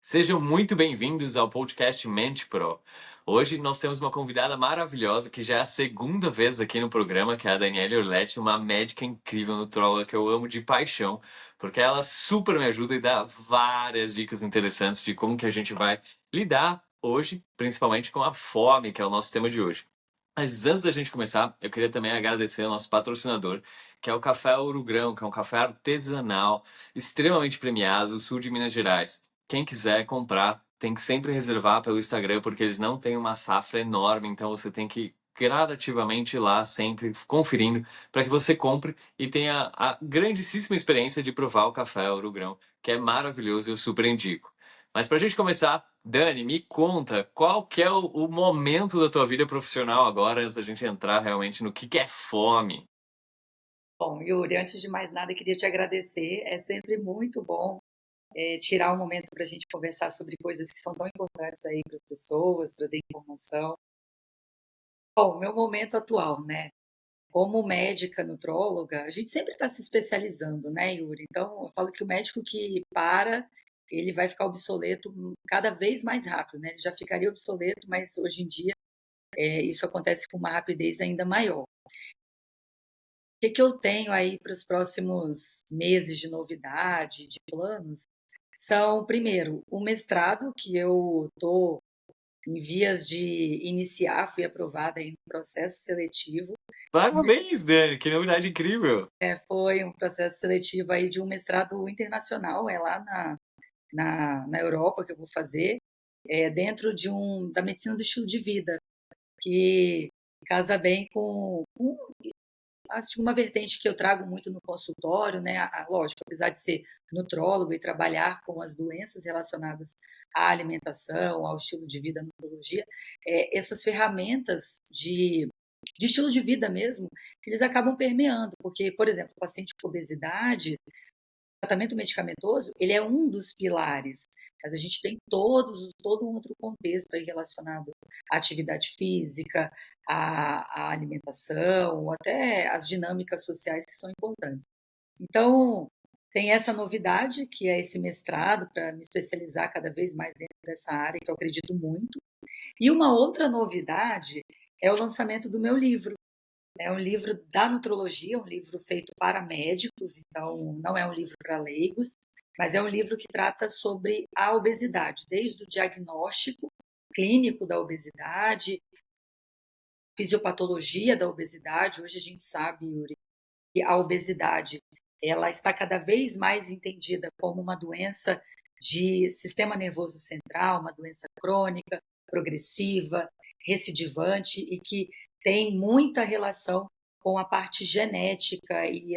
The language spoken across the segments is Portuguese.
Sejam muito bem-vindos ao podcast Mente Pro. Hoje nós temos uma convidada maravilhosa que já é a segunda vez aqui no programa, que é a Daniele Orletti, uma médica incrível nutróloga que eu amo de paixão, porque ela super me ajuda e dá várias dicas interessantes de como que a gente vai lidar hoje, principalmente com a fome, que é o nosso tema de hoje. Mas antes da gente começar, eu queria também agradecer ao nosso patrocinador, que é o Café Ouro Grão, que é um café artesanal, extremamente premiado, do sul de Minas Gerais. Quem quiser comprar, tem que sempre reservar pelo Instagram, porque eles não têm uma safra enorme, então você tem que gradativamente ir lá, sempre conferindo, para que você compre e tenha a grandíssima experiência de provar o café Ouro Grão, que é maravilhoso e eu super indico. Mas para a gente começar, Dani, me conta qual que é o momento da tua vida profissional agora, antes da gente entrar realmente no que é fome. Bom, Yuri, antes de mais nada, queria te agradecer. É sempre muito bom tirar um momento para a gente conversar sobre coisas que são tão importantes aí para as pessoas, trazer informação. Bom, meu momento atual, né? Como médica nutróloga, a gente sempre está se especializando, né, Yuri? Então, eu falo que o médico que para, ele vai ficar obsoleto cada vez mais rápido, né? Ele já ficaria obsoleto, mas hoje em dia isso acontece com uma rapidez ainda maior. Que eu tenho aí para os próximos meses de novidade, de planos, são, primeiro, o mestrado, que eu estou em vias de iniciar, fui aprovada aí no processo seletivo. Parabéns, Dani, que novidade incrível! Foi um processo seletivo aí de um mestrado internacional, é lá na Europa que eu vou fazer, dentro da medicina do estilo de vida, que casa bem com acho que uma vertente que eu trago muito no consultório, né, lógico, apesar de ser nutrólogo e trabalhar com as doenças relacionadas à alimentação, ao estilo de vida, à nutrologia, essas ferramentas de estilo de vida mesmo, eles acabam permeando, porque, por exemplo, o paciente com obesidade, tratamento medicamentoso, ele é um dos pilares, mas a gente tem todo um outro contexto aí relacionado à atividade física, à alimentação, ou até às dinâmicas sociais que são importantes. Então, tem essa novidade, que é esse mestrado, para me especializar cada vez mais dentro dessa área, que eu acredito muito. E uma outra novidade é o lançamento do meu livro. É um livro da nutrologia, um livro feito para médicos, então não é um livro para leigos, mas é um livro que trata sobre a obesidade, desde o diagnóstico clínico da obesidade, fisiopatologia da obesidade. Hoje a gente sabe, Yuri, que a obesidade ela está cada vez mais entendida como uma doença de sistema nervoso central, uma doença crônica, progressiva, recidivante e que tem muita relação com a parte genética e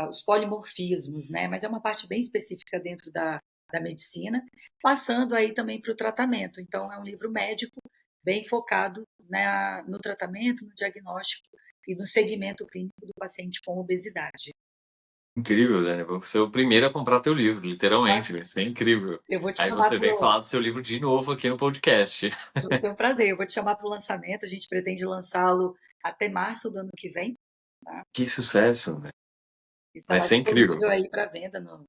os polimorfismos, né? Mas é uma parte bem específica dentro da medicina, passando aí também para o tratamento. Então, é um livro médico bem focado no tratamento, no diagnóstico e no segmento clínico do paciente com obesidade. Incrível, Dani, vou ser o primeiro a comprar teu livro, literalmente, vai ser incrível. Eu vou te Aí chamar você para vem o. falar do seu livro de novo aqui no podcast. Vai ser um prazer. Eu vou te chamar para o lançamento. A gente pretende lançá-lo até março do ano que vem. Tá? Que sucesso, né? Vai Estará ser incrível. disponível aí para venda.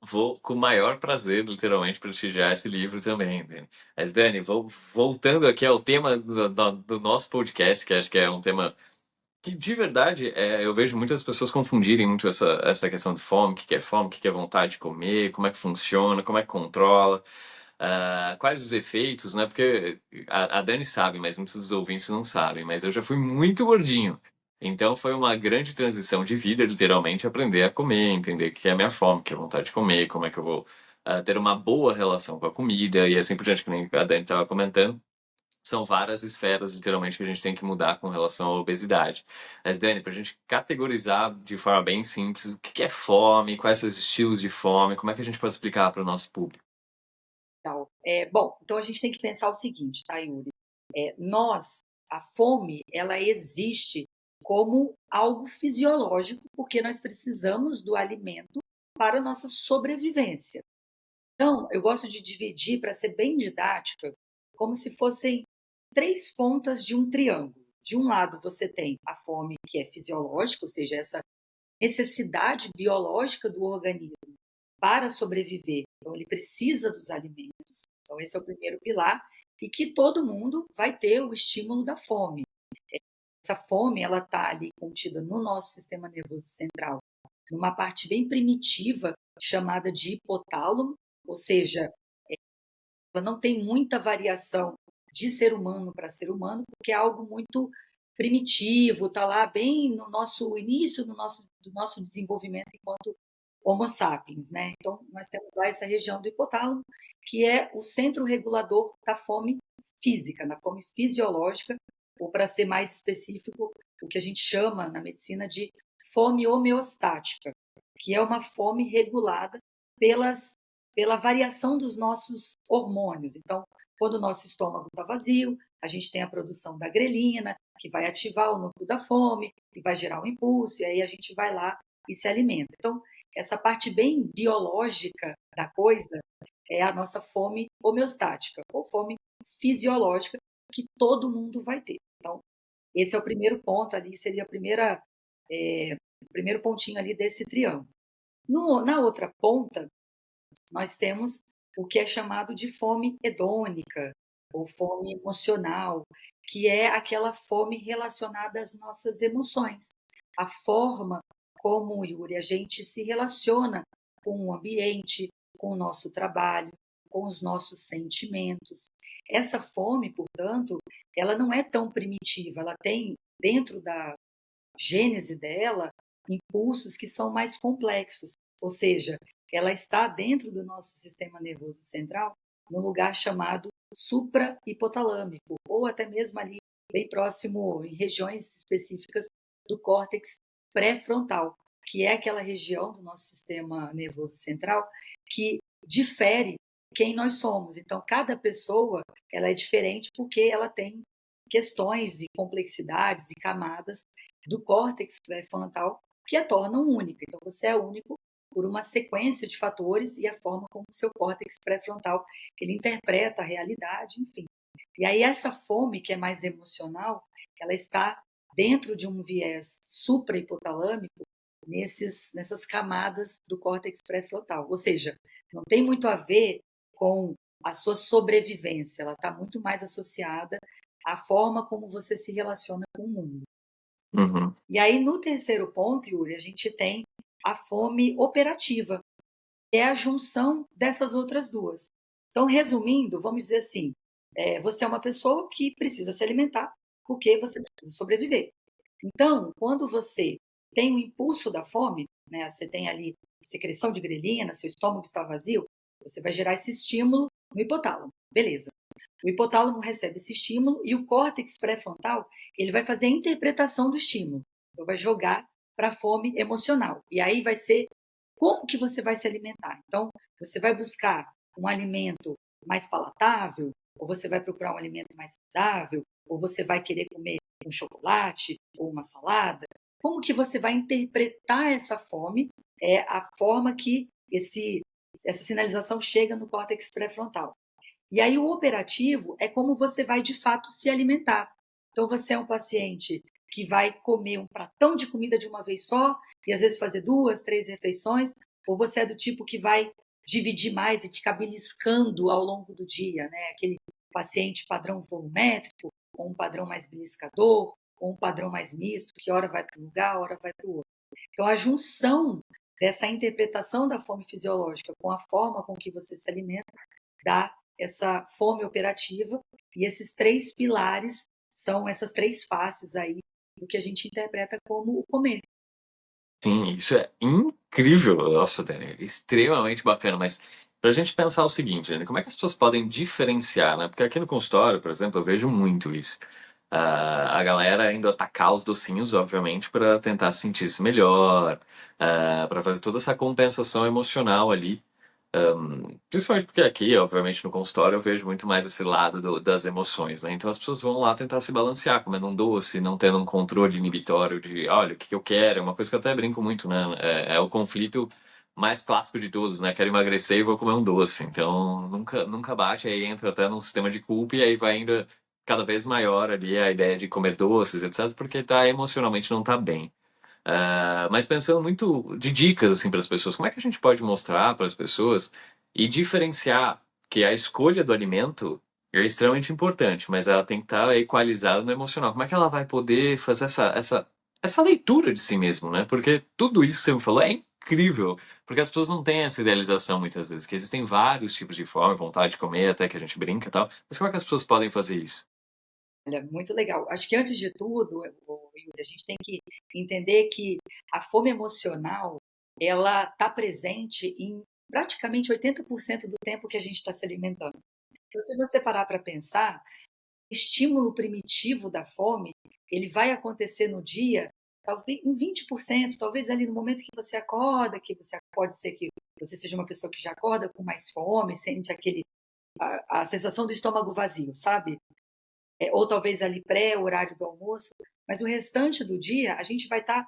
Vou com o maior prazer, literalmente, prestigiar esse livro também, Dani. Mas, Dani, voltando aqui ao tema do nosso podcast, que acho que é um tema que, de verdade, eu vejo muitas pessoas confundirem muito essa questão de fome, o que é fome, o que é vontade de comer, como é que funciona, como é que controla, quais os efeitos, né? Porque a Dani sabe, mas muitos dos ouvintes não sabem, mas eu já fui muito gordinho. Então foi uma grande transição de vida, literalmente, aprender a comer, entender o que é a minha fome, o que é a vontade de comer, como é que eu vou ter uma boa relação com a comida e assim por diante, que nem a Dani estava comentando. São várias esferas, literalmente, que a gente tem que mudar com relação à obesidade. Mas, Dani, para a gente categorizar de forma bem simples, o que é fome, quais são os estilos de fome, como é que a gente pode explicar para o nosso público? Bom, então a gente tem que pensar o seguinte, tá, Yuri? A fome, ela existe como algo fisiológico, porque nós precisamos do alimento para a nossa sobrevivência. Então, eu gosto de dividir, para ser bem didática, como se fossem três pontas de um triângulo. De um lado, você tem a fome que é fisiológica, ou seja, essa necessidade biológica do organismo para sobreviver Então, ele precisa dos alimentos. Então, esse é o primeiro pilar, e que todo mundo vai ter o estímulo da fome. Essa fome, ela está ali contida no nosso sistema nervoso central, numa parte bem primitiva, chamada de hipotálamo, ou seja, ela não tem muita variação de ser humano para ser humano, porque é algo muito primitivo, está lá bem no nosso início do nosso desenvolvimento enquanto Homo sapiens, né? Então, nós temos lá essa região do hipotálamo, que é o centro regulador da fome física, da fome fisiológica, ou para ser mais específico, o que a gente chama na medicina de fome homeostática, que é uma fome regulada pela variação dos nossos hormônios. Então, quando o nosso estômago está vazio, a gente tem a produção da grelina, que vai ativar o núcleo da fome, e vai gerar um impulso, e aí a gente vai lá e se alimenta. Então, essa parte bem biológica da coisa é a nossa fome homeostática, ou fome fisiológica, que todo mundo vai ter. Então, esse é o primeiro ponto ali, seria o primeiro pontinho ali desse triângulo. Na outra ponta, nós temos o que é chamado de fome hedônica, ou fome emocional, que é aquela fome relacionada às nossas emoções, a forma como, Yuri, a gente se relaciona com o ambiente, com o nosso trabalho, com os nossos sentimentos. Essa fome, portanto, ela não é tão primitiva, ela tem dentro da gênese dela impulsos que são mais complexos, ou seja, ela está dentro do nosso sistema nervoso central, no lugar chamado suprahipotalâmico, ou até mesmo ali bem próximo, em regiões específicas do córtex pré-frontal, que é aquela região do nosso sistema nervoso central que difere quem nós somos. Então, cada pessoa ela é diferente porque ela tem questões e complexidades e camadas do córtex pré-frontal que a tornam única. Então, você é único por uma sequência de fatores e a forma como o seu córtex pré-frontal ele interpreta a realidade, enfim. E aí essa fome, que é mais emocional, ela está dentro de um viés suprahipotalâmico nessas camadas do córtex pré-frontal. Ou seja, não tem muito a ver com a sua sobrevivência, ela está muito mais associada à forma como você se relaciona com o mundo. Uhum. E aí, no terceiro ponto, Yuri, a gente tem a fome operativa, que é a junção dessas outras duas. Então, resumindo, vamos dizer assim, você é uma pessoa que precisa se alimentar porque você precisa sobreviver. Então, quando você tem o impulso da fome, né, você tem ali secreção de grelina, seu estômago está vazio, você vai gerar esse estímulo no hipotálamo. Beleza. O hipotálamo recebe esse estímulo e o córtex pré-frontal ele vai fazer a interpretação do estímulo. Então, vai jogar para a fome emocional. E aí vai ser como que você vai se alimentar. Então, você vai buscar um alimento mais palatável, ou você vai procurar um alimento mais saudável, ou você vai querer comer um chocolate ou uma salada. Como que você vai interpretar essa fome é a forma que essa sinalização chega no córtex pré-frontal. E aí o operativo é como você vai de fato se alimentar. Então você é um paciente que vai comer um pratão de comida de uma vez só e às vezes fazer 2, 3 refeições, ou você é do tipo que vai dividir mais e ficar beliscando ao longo do dia, né? Aquele paciente padrão volumétrico, ou um padrão mais beliscador, ou um padrão mais misto, que hora vai para um lugar, hora vai para o outro. Então a junção dessa interpretação da fome fisiológica com a forma com que você se alimenta dá essa fome operativa, e esses 3 pilares são essas 3 faces aí do que a gente interpreta como o comer. Sim, isso é incrível. Nossa, Dani, é extremamente bacana, mas pra gente pensar o seguinte, Dani, como é que as pessoas podem diferenciar, né? Porque aqui no consultório, por exemplo, eu vejo muito isso. A galera indo atacar os docinhos, obviamente, para tentar sentir-se melhor, para fazer toda essa compensação emocional ali. Principalmente porque aqui, obviamente, no consultório eu vejo muito mais esse lado das emoções, né? Então as pessoas vão lá tentar se balancear, comendo um doce, não tendo um controle inibitório de, olha, o que que eu quero, é uma coisa que eu até brinco muito, né? É o conflito mais clássico de todos, né? Quero emagrecer e vou comer um doce. Então nunca bate, aí entra até num sistema de culpa e aí vai indo cada vez maior ali a ideia de comer doces, etc., porque tá emocionalmente não tá bem. Mas pensando muito de dicas assim para as pessoas, como é que a gente pode mostrar para as pessoas E diferenciar que a escolha do alimento é extremamente importante, mas ela tem que estar equalizada no emocional. Como é que ela vai poder fazer essa leitura de si mesmo, né? Porque tudo isso que você me falou é incrível, porque as pessoas não têm essa idealização muitas vezes, que existem vários tipos de fome, vontade de comer, até que a gente brinca e tal. Mas como é que as pessoas podem fazer isso? Olha, muito legal. Acho que antes de tudo, Yuri, a gente tem que entender que a fome emocional, ela está presente em praticamente 80% do tempo que a gente está se alimentando. Então, se você parar para pensar, o estímulo primitivo da fome, ele vai acontecer no dia, talvez em 20%, talvez ali no momento que você acorda, que você pode ser que você seja uma pessoa que já acorda com mais fome, sente a sensação do estômago vazio, sabe? Ou talvez ali pré-horário do almoço, mas o restante do dia a gente vai estar,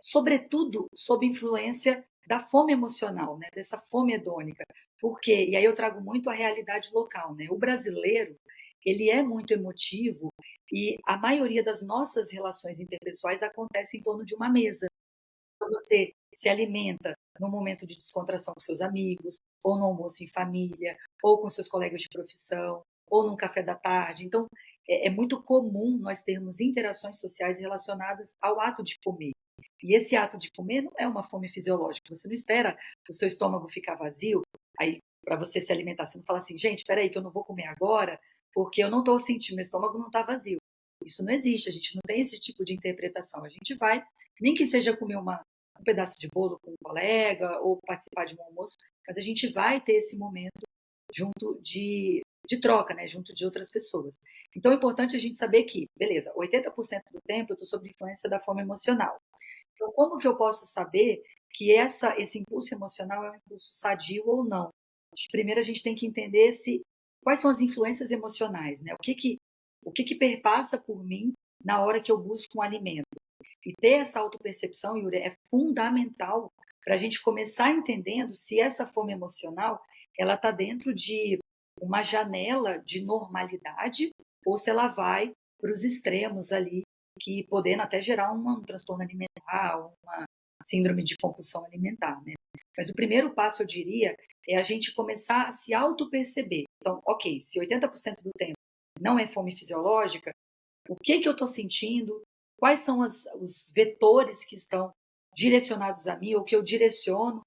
sobretudo, sob influência da fome emocional, né? Dessa fome hedônica. Por quê? E aí eu trago muito a realidade local, né? O brasileiro, ele é muito emotivo e a maioria das nossas relações interpessoais acontece em torno de uma mesa. Então você se alimenta no momento de descontração com seus amigos, ou no almoço em família, ou com seus colegas de profissão, ou num café da tarde. Então, é muito comum nós termos interações sociais relacionadas ao ato de comer. E esse ato de comer não é uma fome fisiológica. Você não espera o seu estômago ficar vazio, aí para você se alimentar. Você não fala assim, gente, espera aí que eu não vou comer agora, porque eu não estou sentindo, meu estômago não está vazio. Isso não existe, a gente não tem esse tipo de interpretação. A gente vai, nem que seja comer um pedaço de bolo com um colega ou participar de um almoço, mas a gente vai ter esse momento junto de troca, né, junto de outras pessoas. Então é importante a gente saber que, beleza, 80% do tempo eu estou sob influência da fome emocional. Então, como que eu posso saber que esse impulso emocional é um impulso sadio ou não? Primeiro a gente tem que entender quais são as influências emocionais, né? O que perpassa por mim na hora que eu busco um alimento. E ter essa autopercepção, Yuri, é fundamental para a gente começar entendendo se essa fome emocional ela está dentro de uma janela de normalidade ou se ela vai para os extremos ali, que podendo até gerar um transtorno alimentar, uma síndrome de compulsão alimentar, né? Mas o primeiro passo, eu diria, é a gente começar a se auto-perceber. Então, ok, se 80% do tempo não é fome fisiológica, o que eu estou sentindo? Quais são os vetores que estão direcionados a mim ou que eu direciono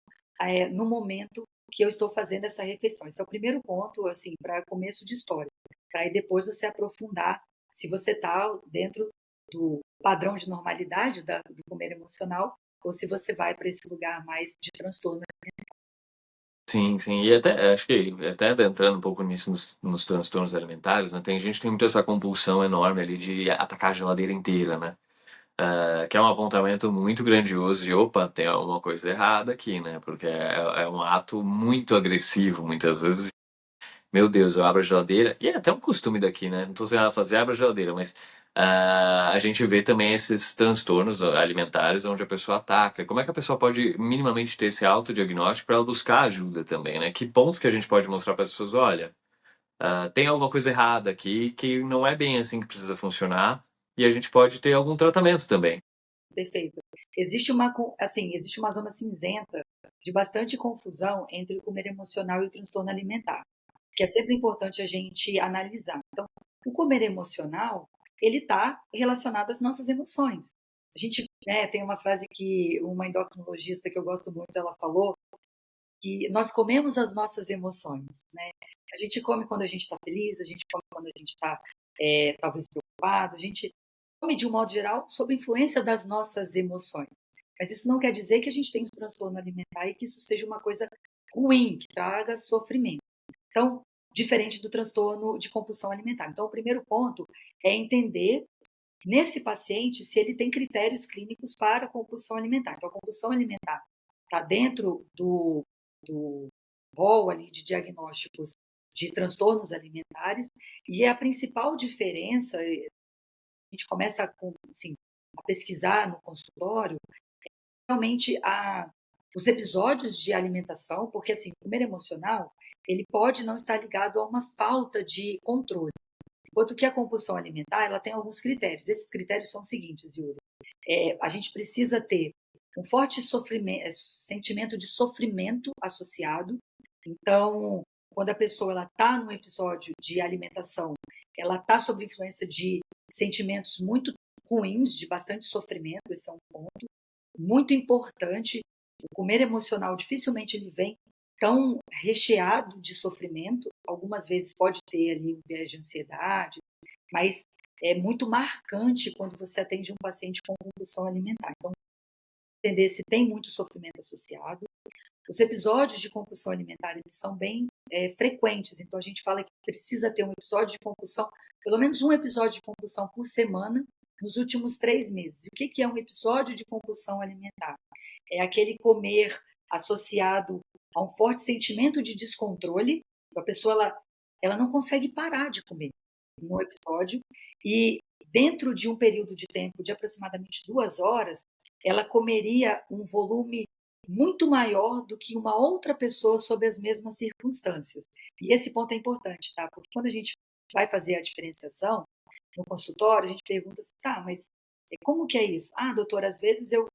no momento que eu estou fazendo essa refeição? Esse é o primeiro ponto, assim, para começo de história. Para aí depois você aprofundar se você está dentro do padrão de normalidade do comer emocional ou se você vai para esse lugar mais de transtorno. Sim, sim. E até, acho que até entrando um pouco nisso nos transtornos alimentares, né? Tem gente que tem muito essa compulsão enorme ali de atacar a geladeira inteira, né? Que é um apontamento muito grandioso de, opa, tem alguma coisa errada aqui, né? Porque é um ato muito agressivo, muitas vezes. Meu Deus, eu abro a geladeira, e é até um costume daqui, né? Não tô sem nada a fazer, abro a geladeira, mas a gente vê também esses transtornos alimentares onde a pessoa ataca. Como é que a pessoa pode minimamente ter esse autodiagnóstico para ela buscar ajuda também, né? Que pontos que a gente pode mostrar para as pessoas, olha, tem alguma coisa errada aqui que não é bem assim que precisa funcionar e a gente pode ter algum tratamento também. Perfeito. Existe uma zona cinzenta de bastante confusão entre o comer emocional e o transtorno alimentar, que é sempre importante a gente analisar. Então, o comer emocional, ele está relacionado às nossas emoções. A gente, né, tem uma frase que uma endocrinologista que eu gosto muito, ela falou, que nós comemos as nossas emoções, né? A gente come quando a gente está feliz, a gente come quando a gente está talvez preocupado, a gente come de um modo geral sob influência das nossas emoções. Mas isso não quer dizer que a gente tem um transtorno alimentar e que isso seja uma coisa ruim, que traga sofrimento. Então, diferente do transtorno de compulsão alimentar. Então, o primeiro ponto é entender nesse paciente se ele tem critérios clínicos para a compulsão alimentar. Então, a compulsão alimentar está dentro do rol ali de diagnósticos de transtornos alimentares e a principal diferença, a gente começa assim, a pesquisar no consultório, realmente os episódios de alimentação, porque assim, o comer emocional, ele pode não estar ligado a uma falta de controle. Enquanto que a compulsão alimentar, ela tem alguns critérios. Esses critérios são os seguintes, Yuri. A gente precisa ter um forte sentimento de sofrimento associado. Então, quando a pessoa ela está num episódio de alimentação, ela está sob influência de sentimentos muito ruins, de bastante sofrimento, esse é um ponto muito importante. O comer emocional dificilmente ele vem tão recheado de sofrimento, algumas vezes pode ter ali um viés de ansiedade, mas é muito marcante quando você atende um paciente com compulsão alimentar. Então, entender se tem muito sofrimento associado. Os episódios de compulsão alimentar eles são bem frequentes, então a gente fala que precisa ter um episódio de compulsão, pelo menos um episódio de compulsão por semana, nos últimos 3 meses. E o que é um episódio de compulsão alimentar? É aquele comer associado a um forte sentimento de descontrole, então a pessoa ela não consegue parar de comer no episódio, e dentro de um período de tempo de aproximadamente 2 horas, ela comeria um volume muito maior do que uma outra pessoa sob as mesmas circunstâncias. E esse ponto é importante, tá? Porque quando a gente vai fazer a diferenciação no consultório, a gente pergunta assim, tá, mas como que é isso? Ah, doutor, às vezes eu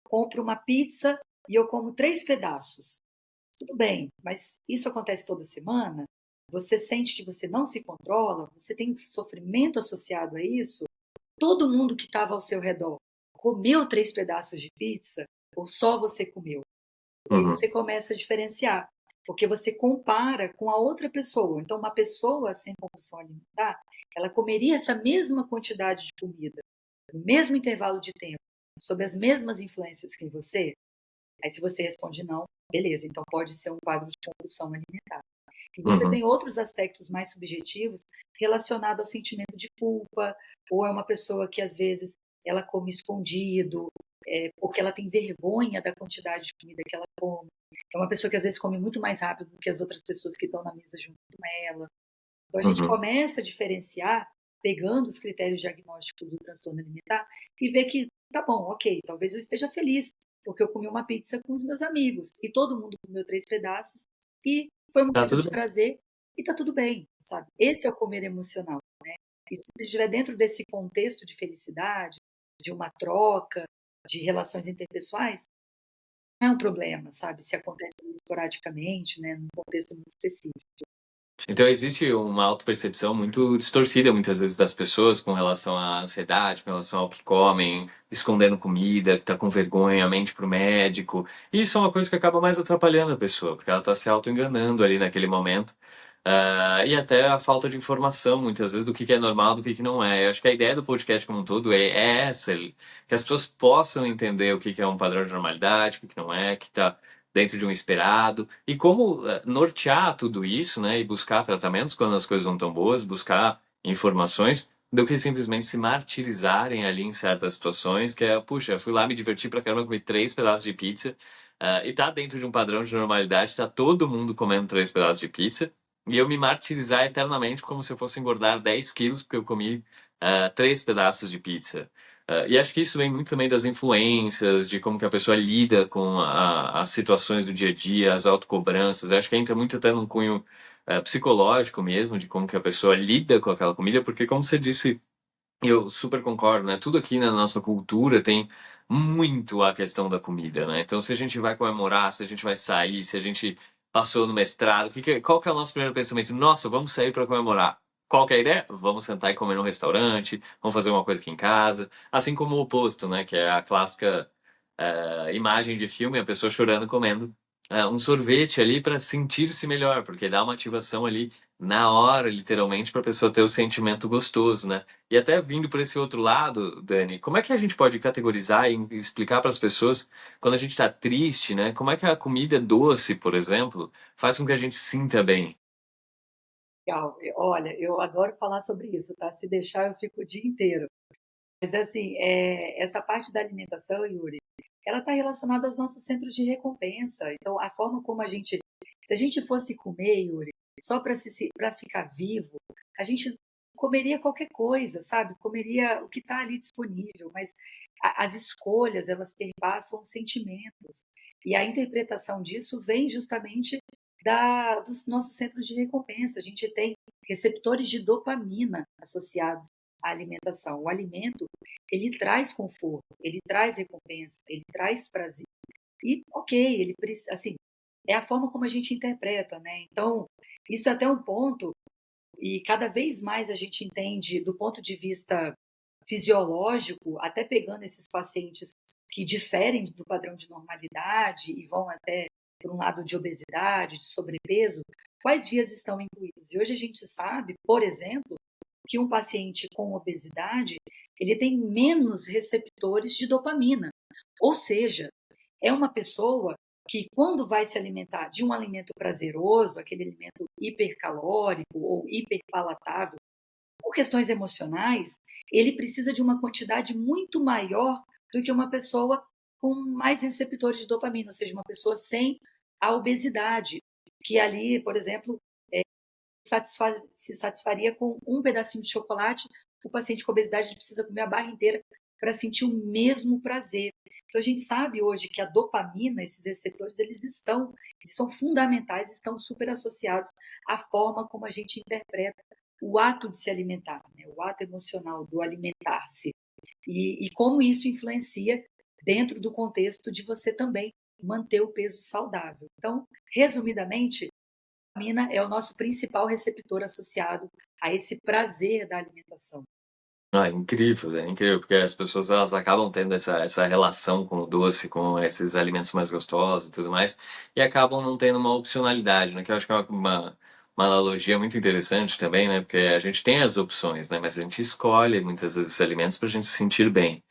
compro uma pizza e eu como 3 pedaços. Tudo bem, mas isso acontece toda semana? Você sente que você não se controla? Você tem sofrimento associado a isso? Todo mundo que estava ao seu redor comeu 3 pedaços de pizza ou só você comeu? E aí Uhum. você começa a diferenciar, porque você compara com a outra pessoa. Então, uma pessoa sem compulsão alimentar, ela comeria essa mesma quantidade de comida, no mesmo intervalo de tempo, sob as mesmas influências que você? Aí, se você responde não, beleza, então pode ser um quadro de compulsão alimentar. E você Uhum. tem outros aspectos mais subjetivos relacionados ao sentimento de culpa, ou é uma pessoa que às vezes ela come escondido, porque ela tem vergonha da quantidade de comida que ela come. É uma pessoa que às vezes come muito mais rápido do que as outras pessoas que estão na mesa junto com ela. Então a gente Uhum. começa a diferenciar, pegando os critérios diagnósticos do transtorno alimentar e ver que, tá bom, ok, talvez eu esteja feliz, porque eu comi uma pizza com os meus amigos e todo mundo comeu 3 pedaços e foi um Tá momento tudo de bem. prazer e tá tudo bem, sabe? Esse é o comer emocional, né? E se você estiver dentro desse contexto de felicidade, de uma troca, de relações interpessoais, não é um problema, sabe? Se acontece esporadicamente, né, num contexto muito específico. Então existe uma autopercepção muito distorcida muitas vezes das pessoas com relação à ansiedade, com relação ao que comem, escondendo comida, que tá com vergonha, mente pro médico. E isso é uma coisa que acaba mais atrapalhando a pessoa, porque ela tá se auto-enganando ali naquele momento. E até a falta de informação, muitas vezes, do que é normal, do que não é. Eu acho que a ideia do podcast como um todo é essa, que as pessoas possam entender o que é um padrão de normalidade, o que não é, que tá dentro de um esperado, e como nortear tudo isso, né, e buscar tratamentos quando as coisas não estão boas, buscar informações, do que simplesmente se martirizarem ali em certas situações, que é, puxa, eu fui lá me divertir pra caramba, comi 3 pedaços de pizza, e tá dentro de um padrão de normalidade, tá todo mundo comendo 3 pedaços de pizza, e eu me martirizar eternamente como se eu fosse engordar 10 quilos porque eu comi 3 pedaços de pizza. E acho que isso vem muito também das influências, de como que a pessoa lida com as situações do dia a dia, as autocobranças. Eu acho que entra muito até num cunho psicológico mesmo, de como que a pessoa lida com aquela comida, porque como você disse, e eu super concordo, né? Tudo aqui na nossa cultura tem muito a questão da comida, né? Então, se a gente vai comemorar, se a gente vai sair, se a gente passou no mestrado, qual que é o nosso primeiro pensamento? Nossa, vamos sair para comemorar. Qual que é a ideia? Vamos sentar e comer num restaurante, vamos fazer uma coisa aqui em casa. Assim como o oposto, né? Que é a clássica imagem de filme, a pessoa chorando comendo um sorvete ali para sentir-se melhor, porque dá uma ativação ali na hora, literalmente, para a pessoa ter o sentimento gostoso, né? E até vindo por esse outro lado, Dani, como é que a gente pode categorizar e explicar para as pessoas quando a gente está triste, né? Como é que a comida doce, por exemplo, faz com que a gente sinta bem? Legal. Olha, eu adoro falar sobre isso, tá? Se deixar, eu fico o dia inteiro. Mas, assim, essa parte da alimentação, Yuri, ela está relacionada aos nossos centros de recompensa. Então, a forma como a gente. Se a gente fosse comer, Yuri, só para ficar vivo, a gente comeria qualquer coisa, sabe? Comeria o que está ali disponível, mas as escolhas, elas perpassam os sentimentos. E a interpretação disso vem justamente dos nossos centros de recompensa. A gente tem receptores de dopamina associados à alimentação. O alimento, ele traz conforto, ele traz recompensa, ele traz prazer. E, ok, ele precisa, assim, é a forma como a gente interpreta, né? Então, isso é até um ponto, e cada vez mais a gente entende do ponto de vista fisiológico, até pegando esses pacientes que diferem do padrão de normalidade e vão até por um lado de obesidade, de sobrepeso, quais vias estão incluídas? E hoje a gente sabe, por exemplo, que um paciente com obesidade, ele tem menos receptores de dopamina. Ou seja, é uma pessoa que, quando vai se alimentar de um alimento prazeroso, aquele alimento hipercalórico ou hiperpalatável, por questões emocionais, ele precisa de uma quantidade muito maior do que uma pessoa com mais receptores de dopamina, ou seja, uma pessoa sem a obesidade, que ali, por exemplo, se satisfaria com um pedacinho de chocolate. O paciente com obesidade precisa comer a barra inteira para sentir o mesmo prazer. Então a gente sabe hoje que a dopamina, esses receptores, eles são fundamentais, estão super associados à forma como a gente interpreta o ato de se alimentar, né? O ato emocional do alimentar-se. E como isso influencia dentro do contexto de você também manter o peso saudável. Então, resumidamente, a dopamina é o nosso principal receptor associado a esse prazer da alimentação. É incrível, porque as pessoas elas acabam tendo essa relação com o doce, com esses alimentos mais gostosos e tudo mais, e acabam não tendo uma opcionalidade, né? Que eu acho que é uma analogia muito interessante também, né? Porque a gente tem as opções, né? Mas a gente escolhe muitas vezes esses alimentos para a gente se sentir bem.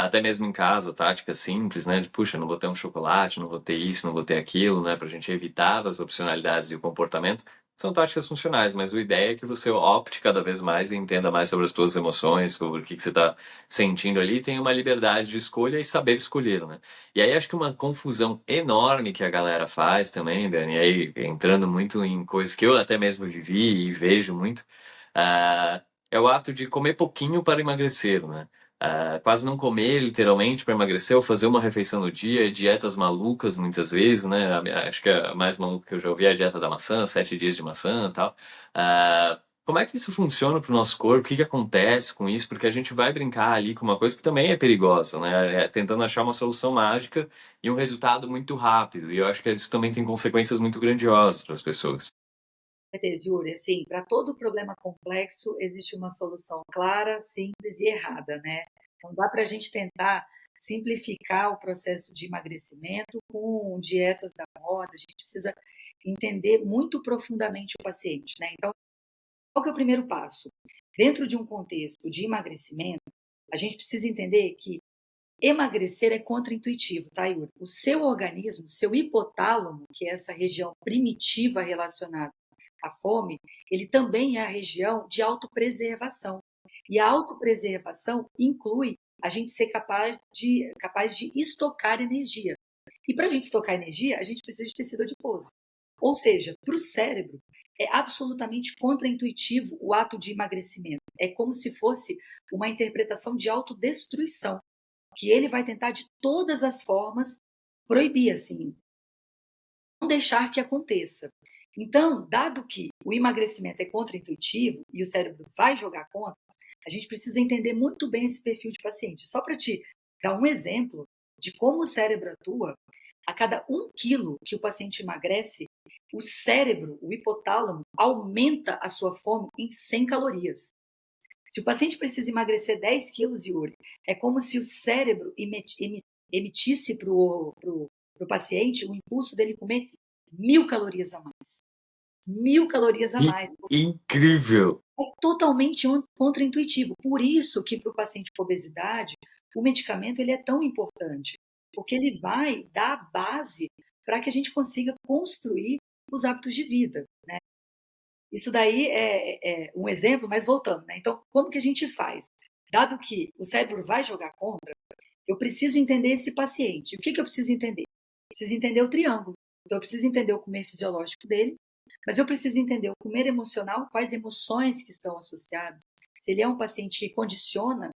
Até mesmo em casa, tática simples, né? De, puxa, não vou ter um chocolate, não vou ter isso, não vou ter aquilo, né? Pra gente evitar as opcionalidades e o comportamento. São táticas funcionais, mas a ideia é que você opte cada vez mais e entenda mais sobre as suas emoções, sobre o que você está sentindo ali, e tenha uma liberdade de escolha e saber escolher, né? E aí acho que uma confusão enorme que a galera faz também, Dani, e aí entrando muito em coisas que eu até mesmo vivi e vejo muito, é o ato de comer pouquinho para emagrecer, né? Quase não comer literalmente para emagrecer ou fazer uma refeição no dia, dietas malucas muitas vezes, né? Acho que a mais maluca que eu já ouvi é a dieta da maçã, 7 dias de maçã e tal. Como é que isso funciona para o nosso corpo? O que que acontece com isso? Porque a gente vai brincar ali com uma coisa que também é perigosa, né? Tentando achar uma solução mágica e um resultado muito rápido. E eu acho que isso também tem consequências muito grandiosas para as pessoas. Certeza, Yuri, assim, para todo problema complexo existe uma solução clara, simples e errada, né? Não dá para a gente tentar simplificar o processo de emagrecimento com dietas da moda, a gente precisa entender muito profundamente o paciente, né? Então, qual que é o primeiro passo? Dentro de um contexto de emagrecimento, a gente precisa entender que emagrecer é contraintuitivo, tá, Yuri? O seu organismo, seu hipotálamo, que é essa região primitiva relacionada à fome, ele também é a região de autopreservação. E a autopreservação inclui a gente ser capaz de estocar energia. E para a gente estocar energia, a gente precisa de tecido adiposo. Ou seja, para o cérebro, é absolutamente contraintuitivo o ato de emagrecimento. É como se fosse uma interpretação de autodestruição, que ele vai tentar de todas as formas proibir, assim, não deixar que aconteça. Então, dado que o emagrecimento é contraintuitivo e o cérebro vai jogar contra, a gente precisa entender muito bem esse perfil de paciente. Só para te dar um exemplo de como o cérebro atua, a cada 1 quilo que o paciente emagrece, o cérebro, o hipotálamo, aumenta a sua fome em 100 calorias. Se o paciente precisa emagrecer 10 quilos, Yuri, é como se o cérebro emitisse para o paciente o impulso dele comer 1.000 calorias a mais. 1.000 calorias a Que mais. incrível! É totalmente contraintuitivo. Por isso que para o paciente com obesidade, o medicamento ele é tão importante, porque ele vai dar a base para que a gente consiga construir os hábitos de vida, né? Isso daí é um exemplo, mas voltando, né? Então, como que a gente faz? Dado que o cérebro vai jogar contra, eu preciso entender esse paciente. O que eu preciso entender? Eu preciso entender o triângulo. Então, eu preciso entender o comer fisiológico dele, mas eu preciso entender o comer emocional, quais emoções que estão associadas. Se ele é um paciente que condiciona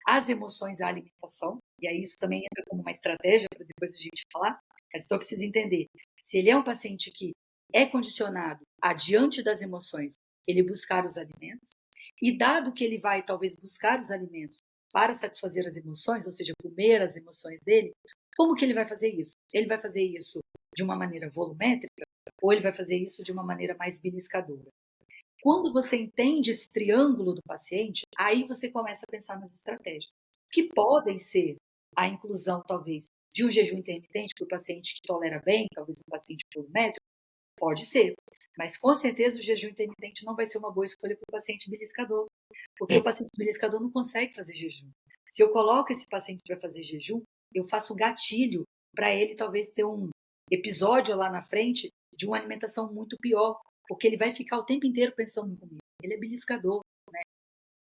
as emoções à alimentação, e aí isso também entra como uma estratégia para depois a gente falar, mas então eu preciso entender se ele é um paciente que é condicionado a, diante das emoções, ele buscar os alimentos, e dado que ele vai talvez buscar os alimentos para satisfazer as emoções, ou seja, comer as emoções dele, como que ele vai fazer isso? Ele vai fazer isso de uma maneira volumétrica, ou ele vai fazer isso de uma maneira mais beliscadora. Quando você entende esse triângulo do paciente, aí você começa a pensar nas estratégias, que podem ser a inclusão, talvez, de um jejum intermitente para o paciente que tolera bem, talvez um paciente volumétrico, pode ser. Mas, com certeza, o jejum intermitente não vai ser uma boa escolha para o paciente beliscador, porque o paciente beliscador não consegue fazer jejum. Se eu coloco esse paciente para fazer jejum, eu faço gatilho para ele talvez ter um episódio lá na frente de uma alimentação muito pior, porque ele vai ficar o tempo inteiro pensando em comida. Ele é beliscador, né?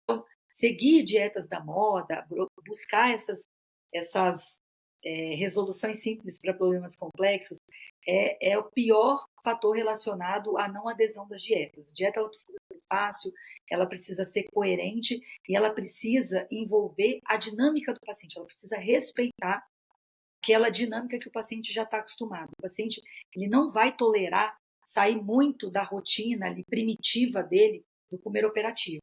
Então, seguir dietas da moda, buscar essas resoluções simples para problemas complexos, é o pior fator relacionado à não adesão das dietas. A dieta ela precisa ser fácil, ela precisa ser coerente e ela precisa envolver a dinâmica do paciente, ela precisa respeitar aquela dinâmica que o paciente já está acostumado. O paciente ele não vai tolerar sair muito da rotina ali, primitiva dele do comer operativo.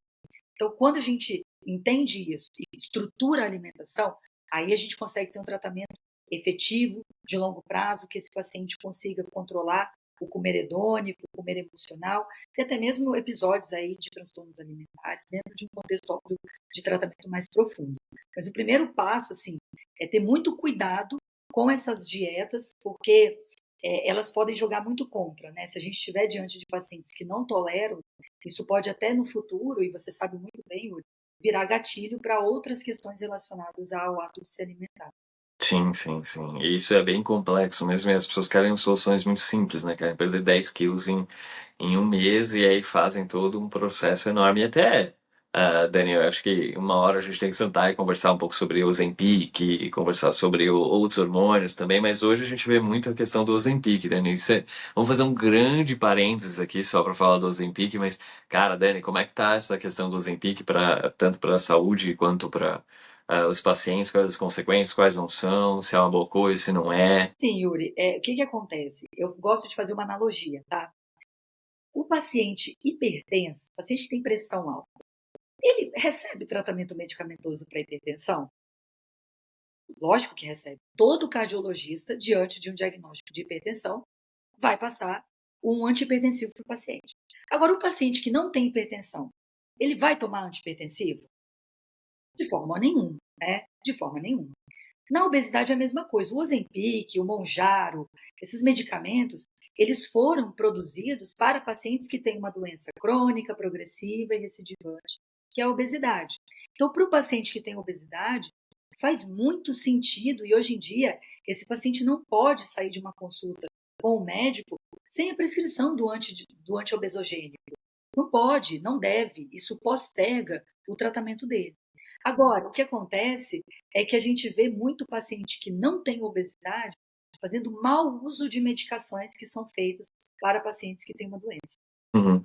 Então, quando a gente entende isso e estrutura a alimentação, aí a gente consegue ter um tratamento efetivo, de longo prazo, que esse paciente consiga controlar o comer hedônico, o comer emocional, e até mesmo episódios aí de transtornos alimentares, dentro de um contexto óbvio de tratamento mais profundo. Mas o primeiro passo, assim, é ter muito cuidado com essas dietas, porque elas podem jogar muito contra, né? Se a gente estiver diante de pacientes que não toleram, isso pode até no futuro, e você sabe muito bem, Yuri, virar gatilho para outras questões relacionadas ao ato de se alimentar. Sim, sim, sim. E isso é bem complexo mesmo, e as pessoas querem soluções muito simples, né? Querem perder 10 quilos em um mês e aí fazem todo um processo enorme. E até, Daniel, acho que uma hora a gente tem que sentar e conversar um pouco sobre o Ozempic, e conversar sobre outros hormônios também, mas hoje a gente vê muito a questão do Ozempic, Dani. Vamos fazer um grande parênteses aqui só para falar do Ozempic, mas, cara, Dani, como é que tá essa questão do Ozempic, tanto para a saúde quanto para os pacientes, quais as consequências, quais não são, se é uma boa coisa, se não é? Sim, Yuri, o que acontece? Eu gosto de fazer uma analogia, tá? O paciente hipertenso, paciente que tem pressão alta, ele recebe tratamento medicamentoso para hipertensão? Lógico que recebe. Todo cardiologista, diante de um diagnóstico de hipertensão, vai passar um antihipertensivo para o paciente. Agora, o paciente que não tem hipertensão, ele vai tomar antihipertensivo? De forma nenhuma, né? De forma nenhuma. Na obesidade é a mesma coisa. O Ozempic, o Mounjaro, esses medicamentos, eles foram produzidos para pacientes que têm uma doença crônica, progressiva e recidivante, que é a obesidade. Então, para o paciente que tem obesidade, faz muito sentido, e hoje em dia, esse paciente não pode sair de uma consulta com o médico sem a prescrição do antiobesogênico. Não pode, não deve, isso posterga o tratamento dele. Agora, o que acontece é que a gente vê muito paciente que não tem obesidade fazendo mau uso de medicações que são feitas para pacientes que têm uma doença. Uhum.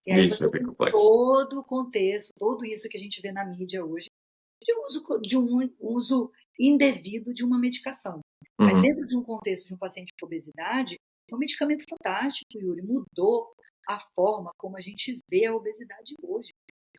E aí Isso você é bem tem complexo. todo o contexto, tudo isso que a gente vê na mídia hoje, de um uso indevido de uma medicação. Mas Uhum. dentro de um contexto de um paciente com obesidade, é um medicamento fantástico, Yuri, mudou a forma como a gente vê a obesidade hoje.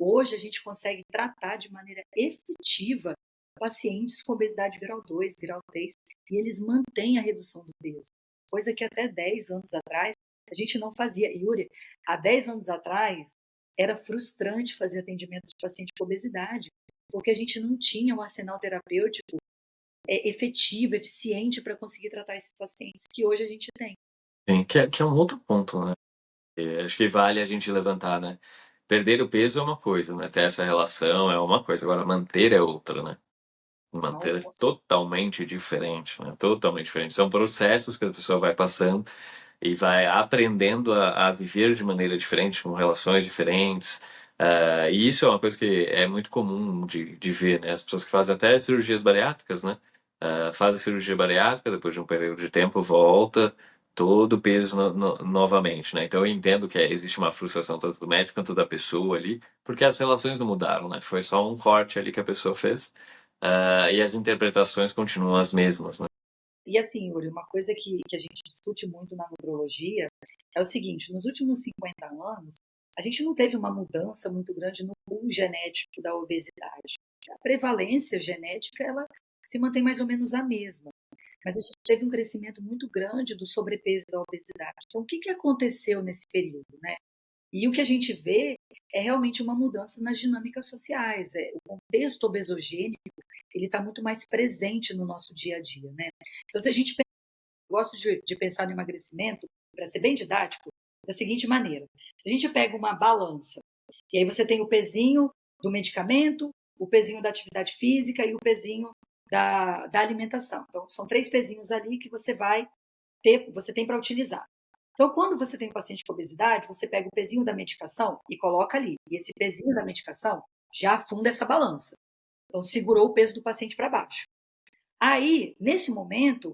Hoje a gente consegue tratar de maneira efetiva pacientes com obesidade grau 2, grau 3, e eles mantêm a redução do peso, coisa que até 10 anos atrás a gente não fazia. Yuri, há 10 anos atrás era frustrante fazer atendimento de paciente com obesidade, porque a gente não tinha um arsenal terapêutico efetivo, eficiente para conseguir tratar esses pacientes que hoje a gente tem. Sim, que é um outro ponto, né? Acho que vale a gente levantar, né? Perder o peso é uma coisa, né? Ter essa relação é uma coisa, agora manter é outra, né? Não, Manter é totalmente diferente, né? Totalmente diferente. São processos que a pessoa vai passando e vai aprendendo a viver de maneira diferente, com relações diferentes. E isso é uma coisa que é muito comum de ver, né? As pessoas que fazem até cirurgias bariátricas, né? Fazem cirurgia bariátrica, depois de um período de tempo volta todo o peso novamente, né? Então eu entendo que existe uma frustração tanto do médico quanto da pessoa ali, porque as relações não mudaram, né? Foi só um corte ali que a pessoa fez, e as interpretações continuam as mesmas, né? E assim, Yuri, uma coisa que a gente discute muito na nutrologia é o seguinte: nos últimos 50 anos, a gente não teve uma mudança muito grande no pool genético da obesidade. A prevalência genética ela se mantém mais ou menos a mesma. mas a gente teve um crescimento muito grande do sobrepeso e da obesidade. Então, o que aconteceu nesse período, né? E o que a gente vê é realmente uma mudança nas dinâmicas sociais. O contexto obesogênico ele está muito mais presente no nosso dia a dia, né? Então, se a gente gosto de pensar no emagrecimento, para ser bem didático, da seguinte maneira: se a gente pega uma balança e aí você tem o pezinho do medicamento, o pezinho da atividade física e o pezinho da alimentação. Então, são 3 pezinhos ali que você tem para utilizar. Então, quando você tem um paciente com obesidade, você pega o pezinho da medicação e coloca ali. E esse pezinho da medicação já afunda essa balança. Então, segurou o peso do paciente para baixo. Aí, nesse momento,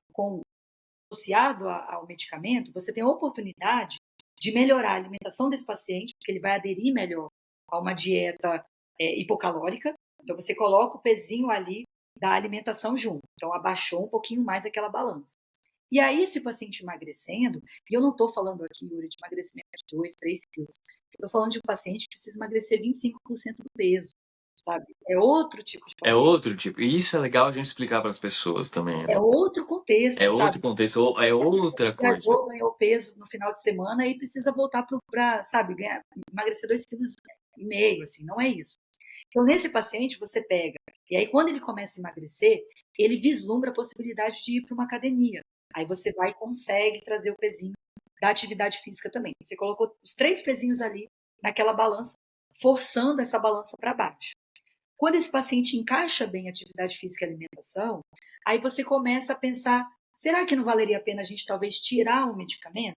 associado ao medicamento, você tem a oportunidade de melhorar a alimentação desse paciente, porque ele vai aderir melhor a uma dieta hipocalórica. Então, você coloca o pezinho ali da alimentação junto. Então, abaixou um pouquinho mais aquela balança. E aí, esse paciente emagrecendo, e eu não estou falando aqui, Yuri, de emagrecimento de 2, 3 quilos. Eu estou falando de um paciente que precisa emagrecer 25% do peso, sabe? É outro tipo de É paciente. outro tipo. E isso é legal a gente explicar para as pessoas também, É né? outro É contexto, outro sabe? contexto, é outra coisa. Viajou, ganhou peso no final de semana e precisa voltar para, sabe, emagrecer 2,5 kg, assim, não é isso. Então, nesse paciente, você pega, e aí quando ele começa a emagrecer, ele vislumbra a possibilidade de ir para uma academia. Aí você vai e consegue trazer o pezinho da atividade física também. Você colocou os 3 pezinhos ali naquela balança, forçando essa balança para baixo. Quando esse paciente encaixa bem atividade física e alimentação, aí você começa a pensar, será que não valeria a pena a gente talvez tirar o medicamento?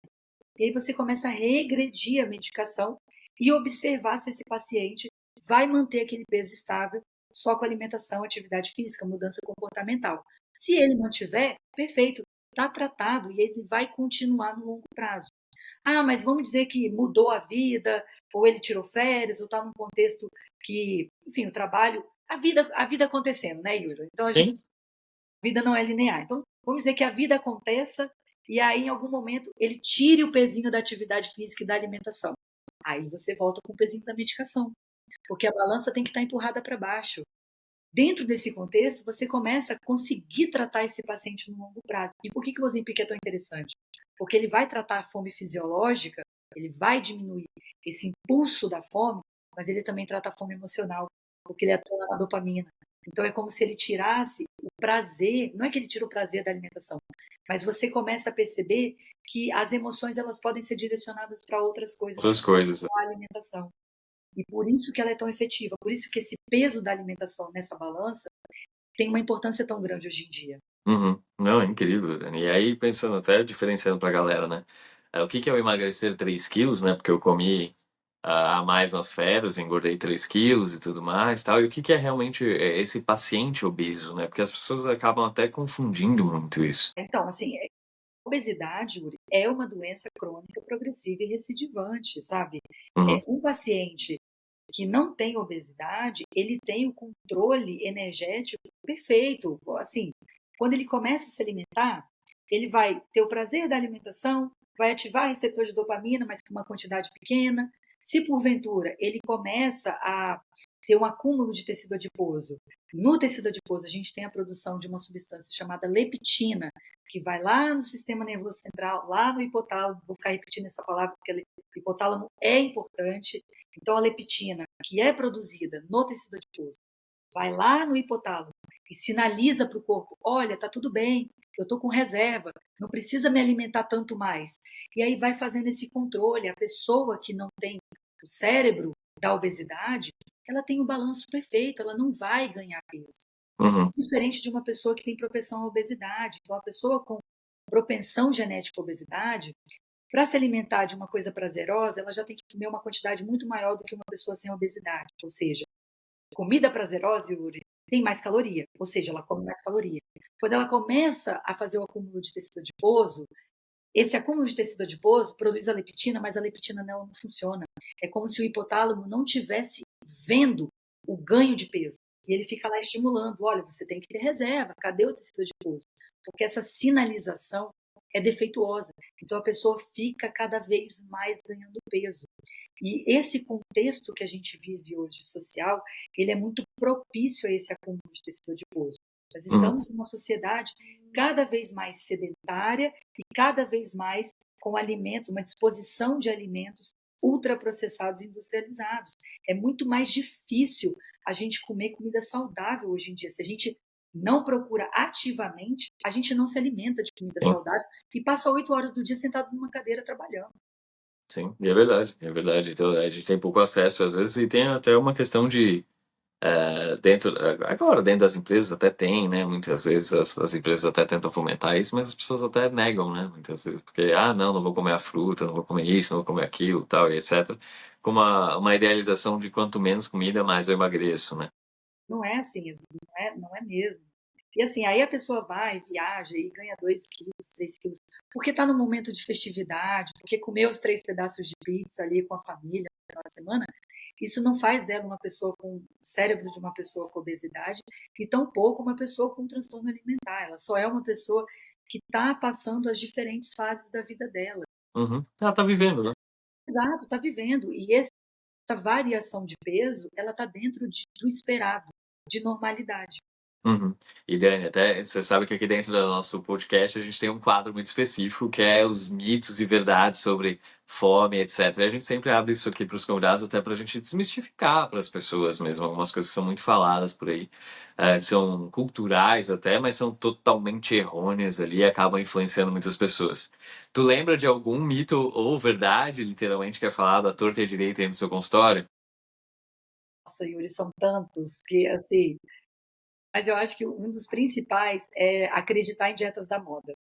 E aí você começa a regredir a medicação e observar se esse paciente vai manter aquele peso estável só com alimentação, atividade física, mudança comportamental. Se ele mantiver, perfeito, está tratado e ele vai continuar no longo prazo. Ah, mas vamos dizer que mudou a vida, ou ele tirou férias, ou está num contexto que, enfim, o trabalho, a vida acontecendo, né, Yuri? Então, Sim? a vida não é linear. Então, vamos dizer que a vida aconteça e aí, em algum momento, ele tire o pezinho da atividade física e da alimentação. Aí você volta com o pezinho da medicação, porque a balança tem que estar empurrada para baixo. Dentro desse contexto, você começa a conseguir tratar esse paciente no longo prazo. E por que o Ozempic é tão interessante? Porque ele vai tratar a fome fisiológica, ele vai diminuir esse impulso da fome, mas ele também trata a fome emocional, porque ele atua na dopamina. Então é como se ele tirasse o prazer, não é que ele tira o prazer da alimentação, mas você começa a perceber que as emoções elas podem ser direcionadas para outras coisas que Outras coisas. não a alimentação. E por isso que ela é tão efetiva, por isso que esse peso da alimentação nessa balança tem uma importância tão grande hoje em dia. Uhum. Não, é incrível, Dani. E aí, pensando até, diferenciando pra galera, né? O que que é o emagrecer 3 quilos, né? Porque eu comi a mais nas férias, engordei 3 quilos e tudo mais, tal. E o que que é realmente esse paciente obeso, né? Porque as pessoas acabam até confundindo muito isso. Então, assim, a obesidade, Uri, é uma doença crônica progressiva e recidivante, sabe? Uhum. Um paciente que não tem obesidade, ele tem o controle energético perfeito. Assim, quando ele começa a se alimentar, ele vai ter o prazer da alimentação, vai ativar receptor de dopamina, mas com uma quantidade pequena. Se porventura ele começa a ter um acúmulo de tecido adiposo, no tecido adiposo a gente tem a produção de uma substância chamada leptina, que vai lá no sistema nervoso central, lá no hipotálamo, vou ficar repetindo essa palavra porque o hipotálamo é importante. Então a leptina, que é produzida no tecido adiposo, vai lá no hipotálamo e sinaliza para o corpo: olha, está tudo bem, eu estou com reserva, não precisa me alimentar tanto mais. E aí vai fazendo esse controle. A pessoa que não tem o cérebro da obesidade, ela tem o balanço perfeito, ela não vai ganhar peso. Uhum. Diferente de uma pessoa que tem propensão à obesidade. Então, a pessoa com propensão genética à obesidade, para se alimentar de uma coisa prazerosa, ela já tem que comer uma quantidade muito maior do que uma pessoa sem obesidade. Ou seja, comida prazerosa, Yuri, tem mais caloria, ou seja, ela come mais caloria. Quando ela começa a fazer o acúmulo de tecido adiposo, esse acúmulo de tecido adiposo produz a leptina, mas a leptina nela não funciona. É como se o hipotálamo não tivesse vendo o ganho de peso. E ele fica lá estimulando, olha, você tem que ter reserva, cadê o tecido adiposo? Porque essa sinalização é defeituosa. Então a pessoa fica cada vez mais ganhando peso. E esse contexto que a gente vive hoje social, ele é muito propício a esse acúmulo de tecido adiposo. Nós Uhum. estamos numa sociedade cada vez mais sedentária e cada vez mais com alimentos, uma disposição de alimentos ultraprocessados e industrializados. É muito mais difícil a gente comer comida saudável hoje em dia. Se a gente não procura ativamente, a gente não se alimenta de comida Sim, saudável e passa 8 horas do dia sentado numa cadeira trabalhando. sim, e é verdade, é verdade. Então, a gente tem pouco acesso às vezes e tem até uma questão de dentro agora dentro das empresas até tem, né? Muitas vezes as empresas até tentam fomentar isso, mas as pessoas até negam, né? Muitas vezes porque não vou comer a fruta, não vou comer isso, não vou comer aquilo, tal e etc. Com uma idealização de quanto menos comida, mais eu emagreço, né? Não é assim, não é mesmo. E assim, aí a pessoa vai, viaja e ganha 2 quilos, 3 quilos, porque está no momento de festividade, porque comeu os 3 pedaços de pizza ali com a família na semana, isso não faz dela uma pessoa com o cérebro de uma pessoa com obesidade e tampouco uma pessoa com transtorno alimentar. Ela só é uma pessoa que está passando as diferentes fases da vida dela. Uhum. Ela tá vivendo, né? Exato, está vivendo. E essa variação de peso, ela está dentro do esperado, de normalidade. Uhum. E Dani, até você sabe que aqui dentro do nosso podcast a gente tem um quadro muito específico que é os mitos e verdades sobre fome, etc. E a gente sempre abre isso aqui para os convidados até para a gente desmistificar para as pessoas mesmo algumas coisas que são muito faladas por aí, que são culturais até, mas são totalmente errôneas ali e acabam influenciando muitas pessoas. Tu lembra de algum mito ou verdade, literalmente, que é falado à torta e à direita aí no seu consultório? Nossa, Yuri, são tantos que, assim, mas eu acho que um dos principais é acreditar em dietas da moda.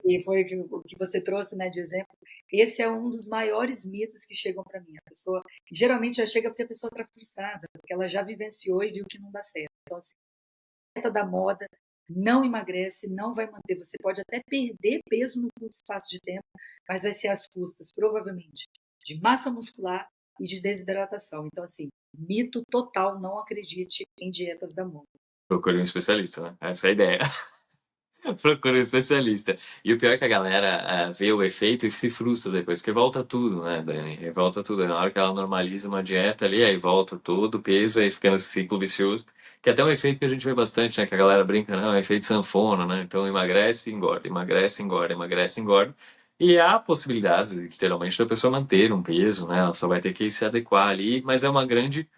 E foi o que você trouxe, né, de exemplo. Esse é um dos maiores mitos que chegam para mim. A pessoa geralmente já chega porque a pessoa está frustrada, porque ela já vivenciou e viu que não dá certo. Então, assim, dieta da moda não emagrece, não vai manter. Você pode até perder peso no curto espaço de tempo, mas vai ser às custas, provavelmente, de massa muscular e de desidratação. Então, assim, mito total, não acredite em dietas da moda. Procure um especialista, né? Essa é a ideia. Procura um especialista. E o pior é que a galera vê o efeito e se frustra depois, porque volta tudo, né, Dani? E volta tudo. Na hora que ela normaliza uma dieta ali, aí volta todo o peso, aí fica nesse ciclo vicioso. Que é até um efeito que a gente vê bastante, né? Que a galera brinca, não, é efeito sanfona, né? Então emagrece, engorda, emagrece, engorda, emagrece, engorda. E há possibilidades, literalmente, da pessoa manter um peso, né? Ela só vai ter que se adequar ali, mas é uma grande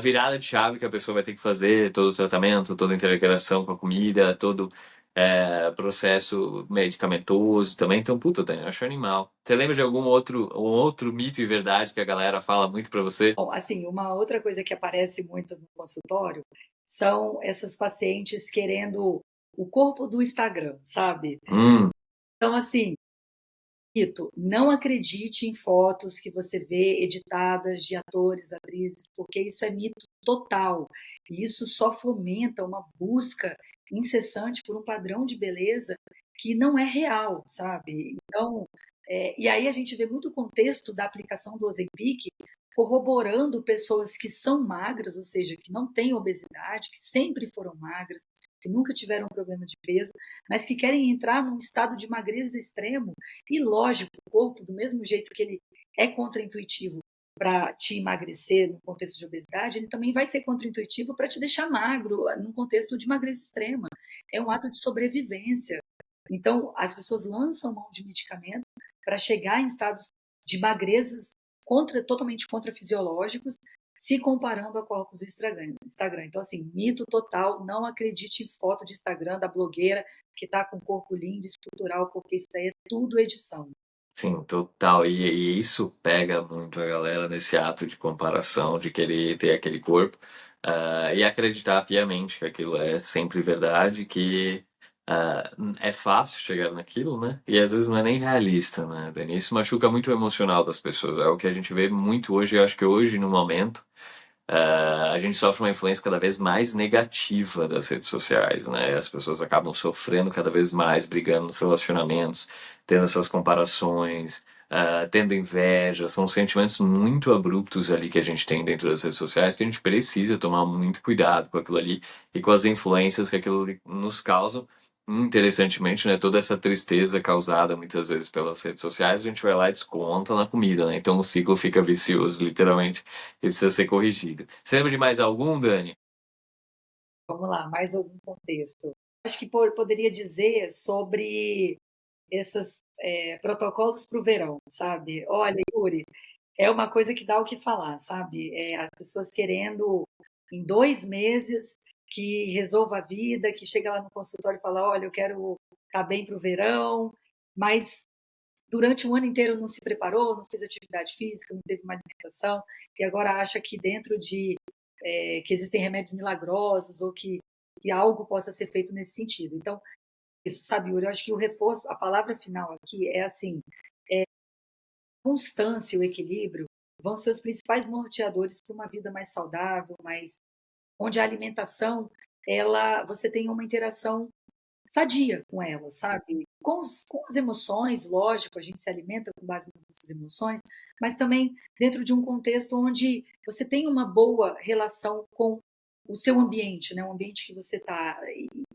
virada de chave que a pessoa vai ter que fazer, todo o tratamento, toda a integração com a comida, todo processo medicamentoso também. Então, puta, Dani, eu acho animal. Você lembra de algum outro mito e verdade que a galera fala muito pra você? Bom, assim, uma outra coisa que aparece muito no consultório são essas pacientes querendo o corpo do Instagram, sabe? Hum, Então, assim, mito, não acredite em fotos que você vê editadas de atores, atrizes, porque isso é mito total. E isso só fomenta uma busca incessante por um padrão de beleza que não é real, sabe? Então, e aí a gente vê muito o contexto da aplicação do Ozempic corroborando pessoas que são magras, ou seja, que não têm obesidade, que sempre foram magras, que nunca tiveram problema de peso, mas que querem entrar num estado de magreza extremo e lógico, o corpo, do mesmo jeito que ele é contraintuitivo para te emagrecer no contexto de obesidade, ele também vai ser contraintuitivo para te deixar magro num contexto de magreza extrema. É um ato de sobrevivência. Então, as pessoas lançam mão de medicamento para chegar em estados de magrezas totalmente contrafisiológicos, se comparando a corpos do Instagram. Então, assim, mito total, não acredite em foto de Instagram da blogueira que está com um corpo lindo, escultural, porque isso aí é tudo edição. sim, total. E isso pega muito a galera nesse ato de comparação, de querer ter aquele corpo, e acreditar piamente que aquilo é sempre verdade, que é fácil chegar naquilo, né? E às vezes não é nem realista, né, Dani? Isso machuca muito o emocional das pessoas. É o que a gente vê muito hoje, eu acho que hoje, no momento. A gente sofre uma influência cada vez mais negativa das redes sociais, né? As pessoas acabam sofrendo cada vez mais, brigando nos relacionamentos, tendo essas comparações, tendo inveja. São sentimentos muito abruptos ali que a gente tem dentro das redes sociais que a gente precisa tomar muito cuidado com aquilo ali e com as influências que aquilo ali nos causam. Interessantemente, né, toda essa tristeza causada muitas vezes pelas redes sociais, a gente vai lá e desconta na comida, né? Então o ciclo fica vicioso, literalmente, e precisa ser corrigido. Você lembra de mais algum, Dani? Vamos lá, mais algum contexto. Acho que poderia dizer sobre esses protocolos para o verão, sabe? Olha, Yuri, é uma coisa que dá o que falar, sabe? As pessoas querendo, em 2 meses, que resolva a vida, que chega lá no consultório e fala, olha, eu quero estar bem para o verão, mas durante o ano inteiro não se preparou, não fez atividade física, não teve uma alimentação, e agora acha que dentro de que existem remédios milagrosos ou que algo possa ser feito nesse sentido. Então, isso, sabe, Yuri, eu acho que o reforço, a palavra final aqui é assim, constância e o equilíbrio vão ser os principais norteadores para uma vida mais saudável, mais onde a alimentação, ela, você tem uma interação sadia com ela, sabe? Com as emoções, lógico, a gente se alimenta com base nas nossas emoções, mas também dentro de um contexto onde você tem uma boa relação com o seu ambiente, né? O ambiente que você está.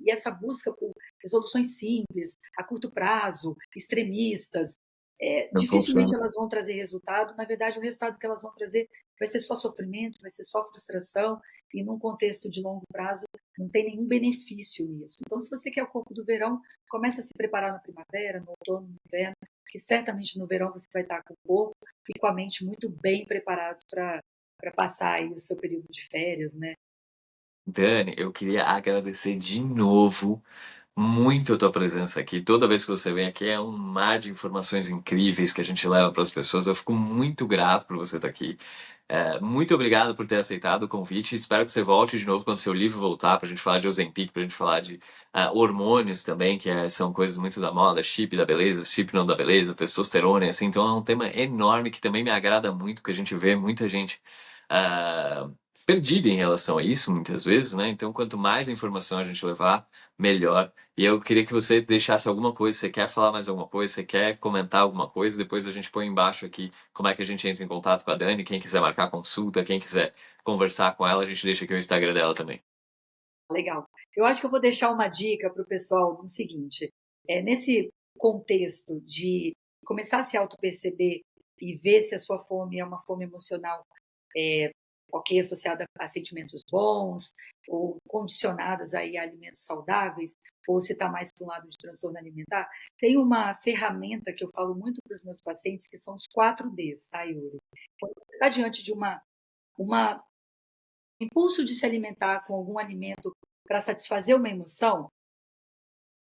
E essa busca por resoluções simples, a curto prazo, extremistas, Não dificilmente funciona. elas vão trazer resultado. Na verdade, o resultado que elas vão trazer vai ser só sofrimento, vai ser só frustração, e num contexto de longo prazo não tem nenhum benefício nisso. Então, se você quer o corpo do verão, comece a se preparar na primavera, no outono, no inverno, que certamente no verão você vai estar com o corpo e com a mente muito bem preparados para passar aí o seu período de férias, né? Dani, eu queria agradecer de novo muito a tua presença aqui. Toda vez que você vem aqui é um mar de informações incríveis que a gente leva para as pessoas. Eu fico muito grato por você estar aqui. Muito obrigado por ter aceitado o convite. Espero que você volte de novo quando seu livro voltar para a gente falar de Ozempic, para a gente falar de hormônios também, que são coisas muito da moda, chip da beleza, chip não da beleza, testosterona, e assim. Então é um tema enorme que também me agrada muito, que a gente vê muita gente ah, perdida em relação a isso, muitas vezes, né? Então, quanto mais informação a gente levar, melhor. E eu queria que você deixasse alguma coisa. Você quer falar mais alguma coisa? Você quer comentar alguma coisa? Depois a gente põe embaixo aqui como é que a gente entra em contato com a Dani. Quem quiser marcar consulta, quem quiser conversar com ela, a gente deixa aqui o Instagram dela também. Legal. Eu acho que eu vou deixar uma dica para o pessoal no seguinte: nesse contexto de começar a se auto-perceber e ver se a sua fome é uma fome emocional ok, associada a sentimentos bons, ou condicionadas aí a alimentos saudáveis, ou se está mais para um lado de transtorno alimentar, tem uma ferramenta que eu falo muito para os meus pacientes, que são os 4Ds, tá, Yuri? Quando você está diante de uma impulso de se alimentar com algum alimento para satisfazer uma emoção,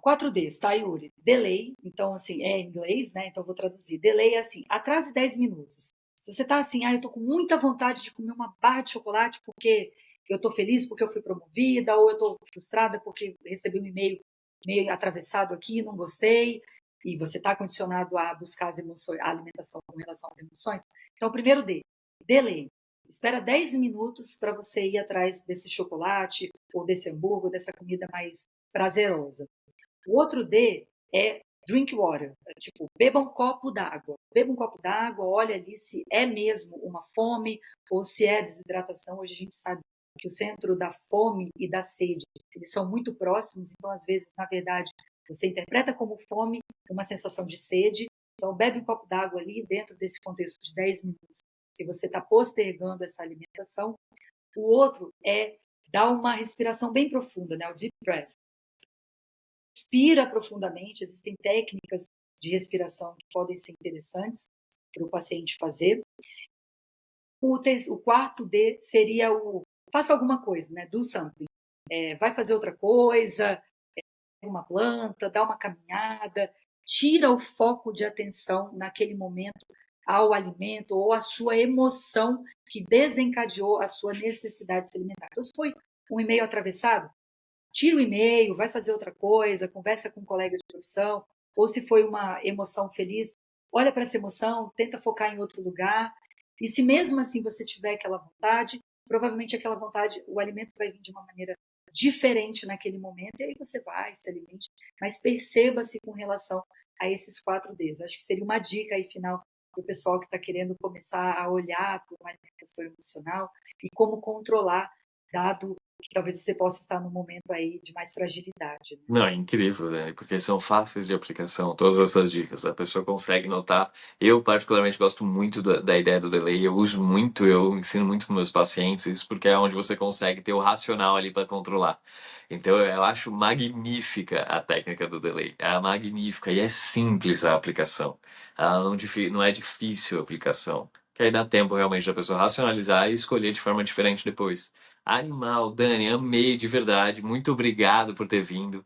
4Ds, tá, Yuri? Delay, então, assim, é em inglês, né? Então, vou traduzir. Delay é assim, atrase 10 minutos. Se você tá assim, eu tô com muita vontade de comer uma barra de chocolate porque eu tô feliz porque eu fui promovida, ou eu tô frustrada porque recebi um e-mail meio atravessado aqui e não gostei, e você está condicionado a buscar as emoções, a alimentação com relação às emoções. Então, o primeiro D, delay. Espera 10 minutos para você ir atrás desse chocolate, ou desse hambúrguer, dessa comida mais prazerosa. O outro D é drink water, tipo, beba um copo d'água. Beba um copo d'água, olha ali se é mesmo uma fome ou se é desidratação. Hoje a gente sabe que o centro da fome e da sede, eles são muito próximos, então às vezes, na verdade, você interpreta como fome uma sensação de sede. Então, bebe um copo d'água ali dentro desse contexto de 10 minutos, se você está postergando essa alimentação. O outro é dar uma respiração bem profunda, né? O deep breath. Respira profundamente, existem técnicas de respiração que podem ser interessantes para o paciente fazer. O quarto D seria o faça alguma coisa, né? Do something. Vai fazer outra coisa, uma planta, dá uma caminhada, tira o foco de atenção naquele momento ao alimento ou à sua emoção que desencadeou a sua necessidade de se alimentar. Então, se foi um e-mail atravessado, tira o e-mail, vai fazer outra coisa, conversa com um colega de profissão, ou se foi uma emoção feliz, olha para essa emoção, tenta focar em outro lugar. E se mesmo assim você tiver aquela vontade, provavelmente aquela vontade, o alimento vai vir de uma maneira diferente naquele momento, e aí você vai, se alimente, mas perceba-se com relação a esses 4Ds. Acho que seria uma dica aí final para o pessoal que está querendo começar a olhar para uma alimentação emocional e como controlar, dado que talvez você possa estar num momento aí de mais fragilidade, né? Não, é incrível, né? Porque são fáceis de aplicação, todas essas dicas. A pessoa consegue notar. Eu, particularmente, gosto muito da ideia do delay. Eu uso muito, eu ensino muito para meus pacientes isso, porque é onde você consegue ter o racional ali para controlar. Então, eu acho magnífica a técnica do delay. É magnífica e é simples a aplicação. Ela não é difícil a aplicação. Que aí dá tempo realmente da pessoa racionalizar e escolher de forma diferente depois. Animal, Dani, amei de verdade. Muito obrigado por ter vindo.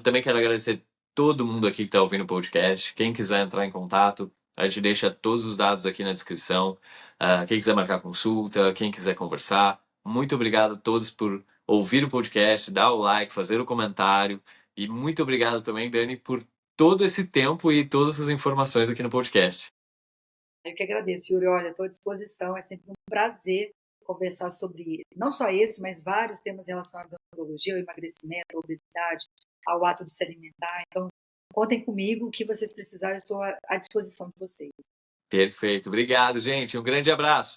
Também quero agradecer todo mundo aqui que está ouvindo o podcast. Quem quiser entrar em contato, a gente deixa todos os dados aqui na descrição. Quem quiser marcar consulta, quem quiser conversar. Muito obrigado a todos por ouvir o podcast, dar o like, fazer o comentário. E muito obrigado também, Dani, por todo esse tempo e todas essas informações aqui no podcast. Eu que agradeço, Yuri. Olha, estou à disposição. É sempre um prazer conversar sobre não só esse, mas vários temas relacionados à neurologia, ao emagrecimento, à obesidade, ao ato de se alimentar. Então, contem comigo. O que vocês precisarem, eu estou à disposição de vocês. Perfeito. Obrigado, gente. Um grande abraço.